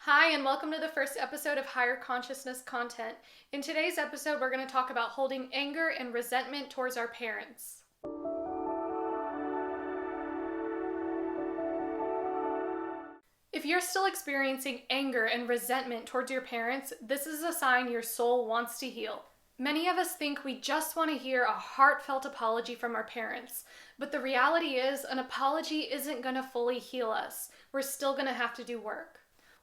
Hi, and welcome to the first episode of Higher Consciousness Content. In today's episode, we're going to talk about holding anger and resentment towards our parents. If you're still experiencing anger and resentment towards your parents, this is a sign your soul wants to heal. Many of us think we just want to hear a heartfelt apology from our parents, but the reality is an apology isn't going to fully heal us. We're still going to have to do work.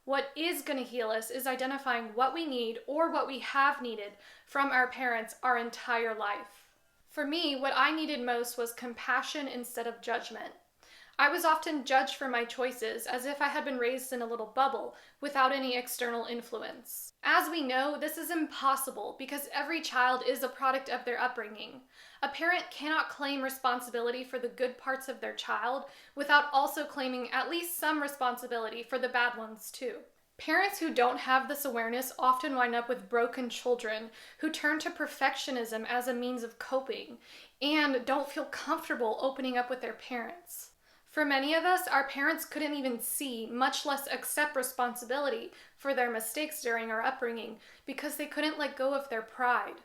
What is going to heal us is identifying what we need or what we have needed from our parents our entire life. For me, what I needed most was compassion instead of judgment. I was often judged for my choices as if I had been raised in a little bubble without any external influence. As we know, this is impossible because every child is a product of their upbringing. A parent cannot claim responsibility for the good parts of their child without also claiming at least some responsibility for the bad ones too. Parents who don't have this awareness often wind up with broken children who turn to perfectionism as a means of coping and don't feel comfortable opening up with their parents. For many of us, our parents couldn't even see, much less accept responsibility for their mistakes during our upbringing because they couldn't let go of their pride.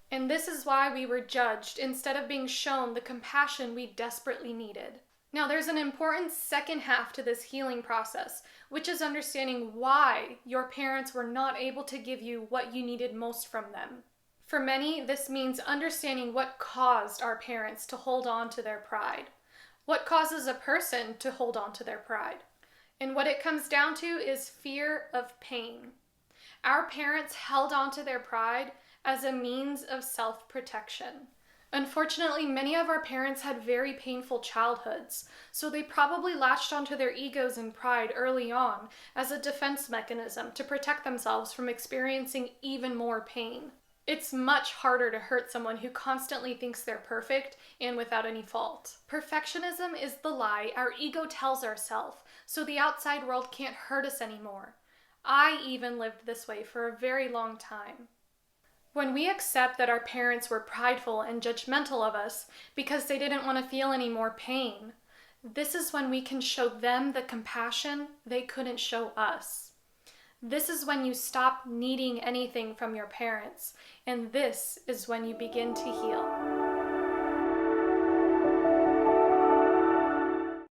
And this is why we were judged instead of being shown the compassion we desperately needed. Now, there's an important second half to this healing process, which is understanding why your parents were not able to give you what you needed most from them. For many, this means understanding what caused our parents to hold on to their pride. What causes a person to hold on to their pride? And what it comes down to is fear of pain. Our parents held on to their pride as a means of self-protection. Unfortunately, many of our parents had very painful childhoods, so they probably latched onto their egos and pride early on as a defense mechanism to protect themselves from experiencing even more pain. It's much harder to hurt someone who constantly thinks they're perfect and without any fault. Perfectionism is the lie our ego tells ourselves, so the outside world can't hurt us anymore. I even lived this way for a very long time. When we accept that our parents were prideful and judgmental of us because they didn't want to feel any more pain, this is when we can show them the compassion they couldn't show us. This is when you stop needing anything from your parents, and this is when you begin to heal.